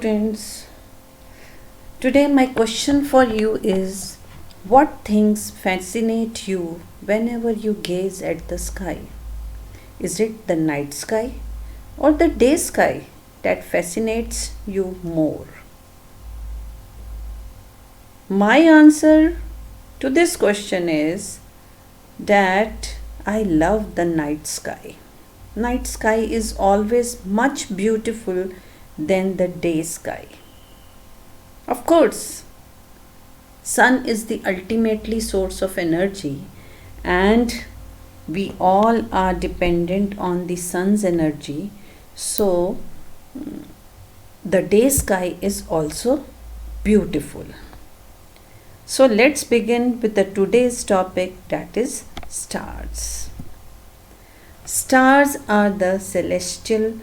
students, today my question for you is, what things fascinate you whenever you gaze at the sky? Is it the night sky or the day sky that fascinates you more? My answer to this question is that I love the night sky. Night sky is always much beautiful than the day sky. Of course, sun is the ultimately source of energy, and we all are dependent on the sun's energy. So the day sky is also beautiful. So let's begin with the today's topic, that is stars. Stars are the celestial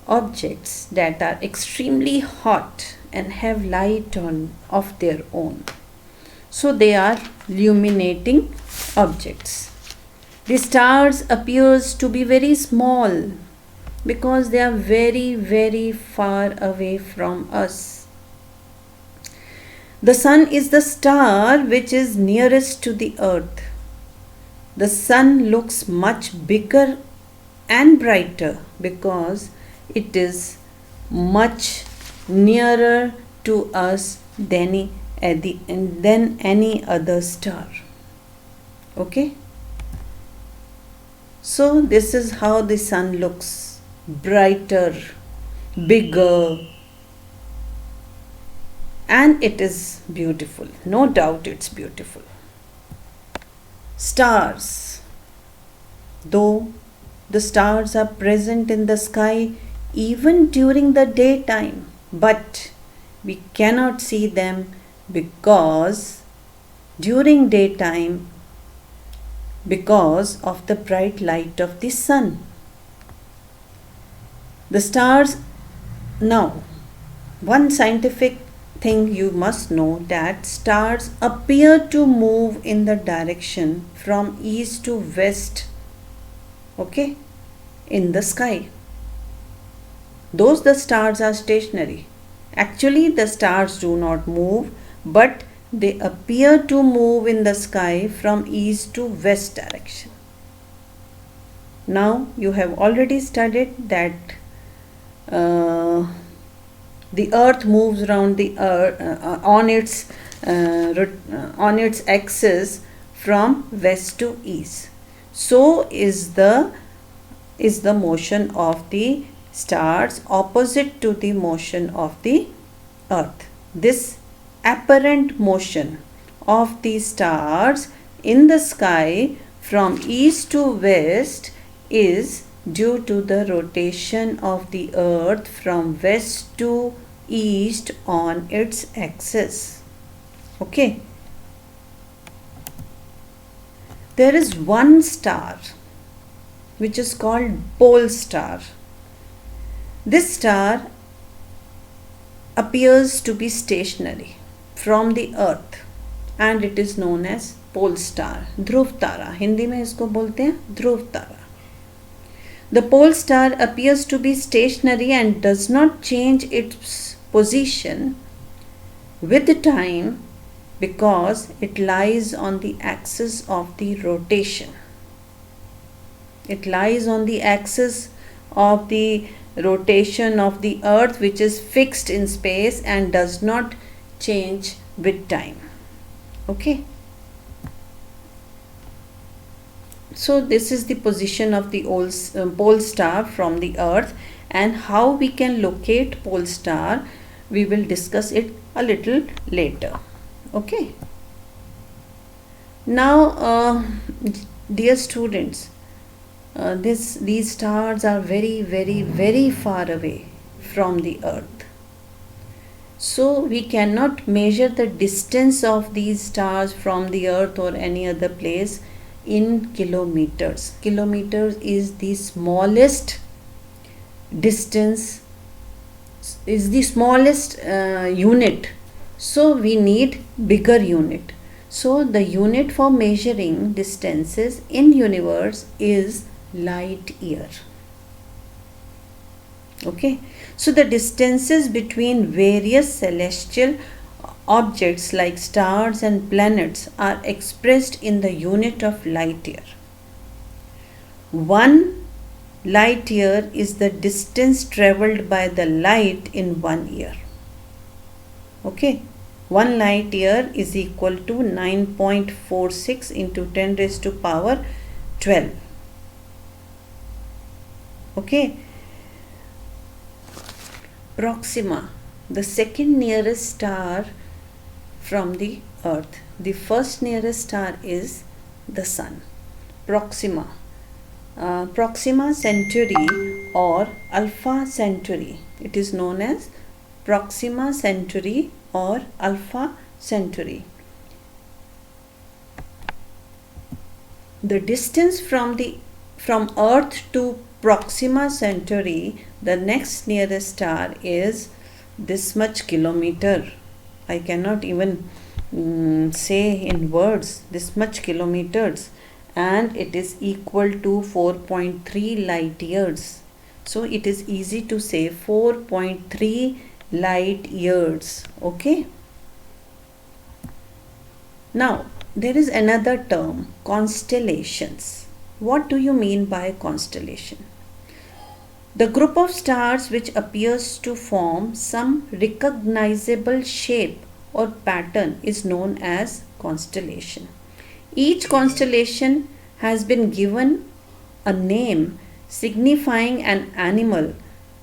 objects that are extremely hot and have light of their own. So they are illuminating objects. The stars appears to be very small because they are very, very far away from us. The sun is the star which is nearest to the earth. The sun looks much bigger and brighter because it is much nearer to us than any other star. Okay? So this is how the sun looks: brighter, bigger, and it is beautiful. No doubt it's beautiful. Stars. Though the stars are present in the sky even during the daytime, but we cannot see them because during daytime, because of the bright light of the sun. The stars. Now, one scientific thing you must know, that stars appear to move in the direction from east to west, okay, in the sky. Those the stars are stationary. Actually, the stars do not move, but they appear to move in the sky from east to west direction. Now, you have already studied that the earth moves around the earth on its axis from west to east. So is the motion of the stars opposite to the motion of the earth. This apparent motion of the stars in the sky from east to west is due to the rotation of the earth from west to east on its axis. Okay. There is one star which is called pole star. This star appears to be stationary from the earth and it is known as pole star. ध्रुव तारा, हिंदी में इसको बोलते हैं ध्रुव तारा. The pole star appears to be stationary and does not change its position with time because it lies on the axis of the rotation. It lies on the axis of the rotation of the earth, which is fixed in space and does not change with time. Okay. So this is the position of the pole star from the earth, and how we can locate pole star, we will discuss it a little later. Okay. Now, dear students, these stars are very, very, very far away from the earth. So we cannot measure the distance of these stars from the earth or any other place in kilometers. Kilometers is the smallest distance, is the smallest unit. So we need bigger unit. So the unit for measuring distances in universe is light year. Okay, So the distances between various celestial objects like stars and planets are expressed in the unit of light year. 1 light year is the distance traveled by the light in 1 year. Okay, 1 light year is equal to 9.46 into 10 raised to power 12. Okay, Proxima, the second nearest star from the earth. The first nearest star is the sun. Proxima. Proxima Centauri or Alpha Centauri. It is known as Proxima Centauri or Alpha Centauri. The distance from Earth to Proxima Centauri, the next nearest star, is this much kilometer. I cannot even say in words, this much kilometers, and it is equal to 4.3 light years. So it is easy to say 4.3 light years. Okay. Now there is another term, constellations. What do you mean by constellation? The group of stars which appears to form some recognizable shape or pattern is known as constellation. Each constellation has been given a name signifying an animal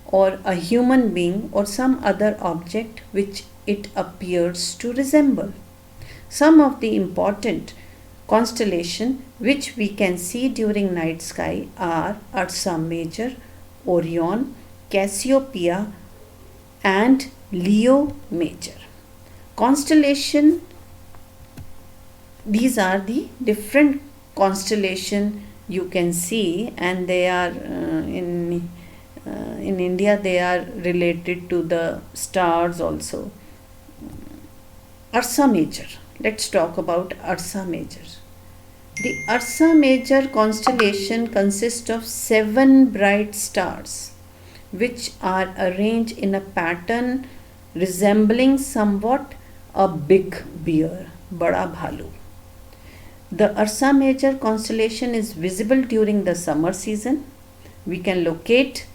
or a human being or some other object which it appears to resemble. Some of the important constellations which we can see during night sky are Ursa Major, Orion, Cassiopeia and Leo Major. Constellation, these are the different constellation you can see, and they are in India they are related to the stars also. Ursa Major. Let's talk about Ursa Major. The Ursa Major constellation consists of 7 bright stars which are arranged in a pattern resembling somewhat a big bear, Bada Bhalu. The Ursa Major constellation is visible during the summer season. We can locate.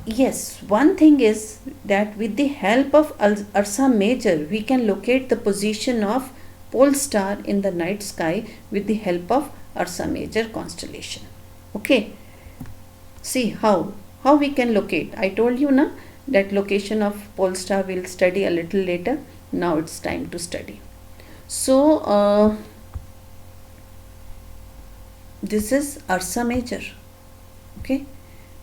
Yes, one thing is that with the help of Ursa Major, we can locate the position of pole star in the night sky with the help of Ursa Major constellation. Okay, see how we can locate. I told you na that location of pole star we'll study a little later. Now it's time to study. So this is Ursa Major. Okay,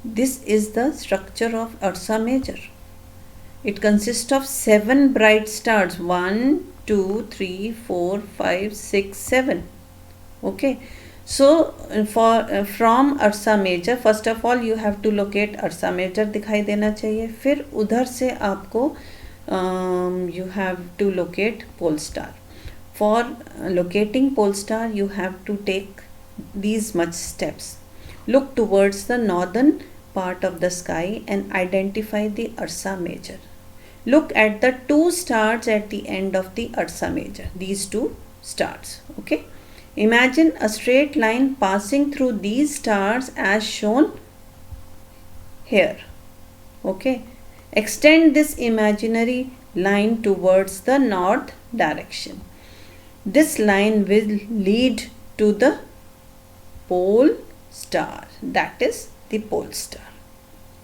this is the structure of Ursa Major. It consists of 7 bright stars. 1, 2, 3, 4, 5, 6, 7. Okay, so from Ursa Major, first of all you have to locate Ursa Major दिखाई देना चाहिए. फिर उधर से आपको you have to locate pole star. For locating pole star you have to take these much steps. Look towards the northern part of the sky and identify the Ursa Major. Look at the 2 stars at the end of the Ursa Major, these 2 stars. Okay, imagine a straight line passing through these stars as shown here. Okay, extend this imaginary line towards the north direction. This line will lead to the pole star, that is the pole star.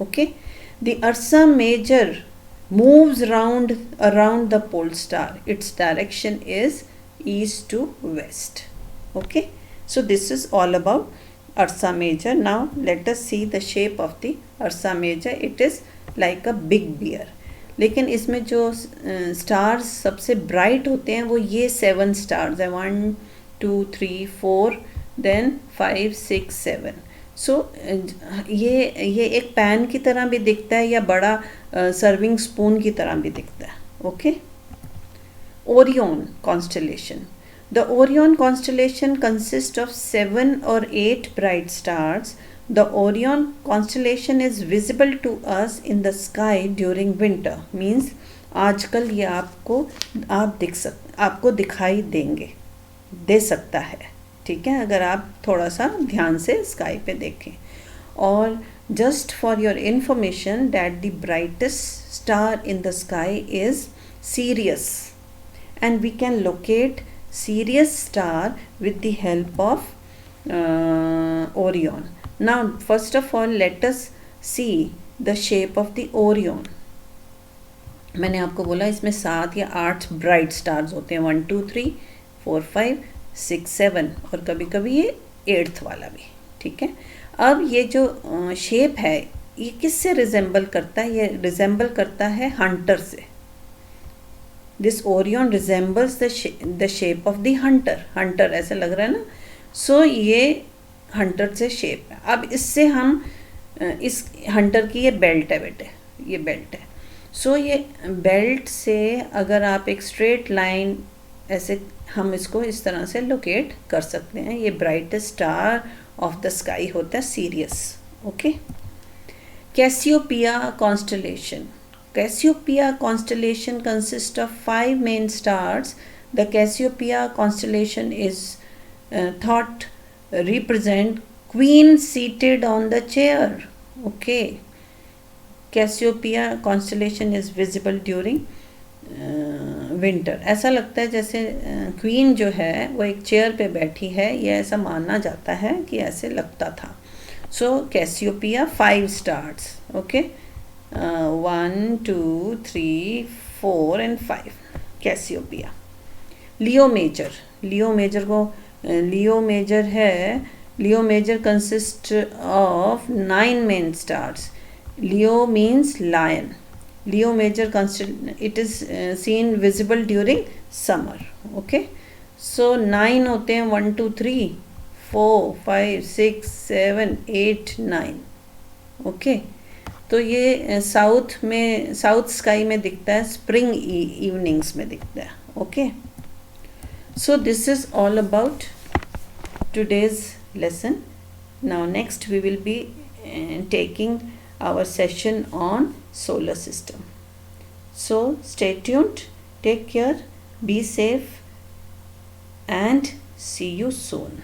Okay, the Ursa Major moves around the pole star. Its direction is east to west. Okay, so this is all about Ursa Major. Now let us see the shape of the Ursa Major. It is like a big bear. लेकिन इसमें जो stars सबसे bright होते हैं वो ये 7 stars है. 1, 2, 3, 4 then 5, 6, 7. सो ये एक पैन की तरह भी दिखता है या बड़ा सर्विंग स्पून की तरह भी दिखता है. Okay, Orion constellation. The Orion constellation consists of 7 or 8 bright stars The Orion constellation is visible to us in the sky during winter. Means आजकल ये आपको दिखाई दे सकता है, ठीक है, अगर आप थोड़ा सा ध्यान से स्काई पे देखें. और just for your information that the brightest star in the sky is Sirius, and we can locate Sirius star with the help of Orion. Now first of all let us see the shape of the Orion. मैंने आपको बोला इसमें 7 या 8 bright stars होते हैं, 1 2 3 4 5 6 7 और कभी कभी ये 8th वाला भी, ठीक है. अब ये जो शेप है ये किससे रिजेंबल करता है? ये रिजेंबल करता है हंटर से. This Orion resembles the shape of the Hunter ऐसा लग रहा है ना. सो ये हंटर से शेप है. अब इससे हम इस हंटर की ये बेल्ट है बेटे, ये बेल्ट है. सो ये बेल्ट से अगर आप एक स्ट्रेट लाइन ऐसे हम इसको इस तरह से लोकेट कर सकते हैं. ये brightest star of the sky होता है serious. Okay. Cassiopeia constellation. Cassiopeia constellation consists of 5 main stars. The Cassiopeia constellation is thought represent queen seated on the chair. Okay. Cassiopeia constellation is visible during winter. ऐसा लगता है जैसे queen जो है वो एक चेयर पे बैठी है, ये ऐसा माना जाता है कि ऐसे लगता था. So Cassiopeia 5 stars. Okay. 1 2 3 4 and 5 Cassiopeia. Leo Major है. Leo Major consist of 9 main stars. Leo means lion. Leo Major it is seen visible during summer. Okay. So 9 होते हैं, 1 2 3 4 5 6 7 8 9. Okay. तो ये साउथ स्काई में दिखता है, स्प्रिंग इवनिंग्स में दिखता है. Okay. So this is all about today's lesson. Now next we will be taking our session on solar system. So stay tuned, take care, be safe and see you soon.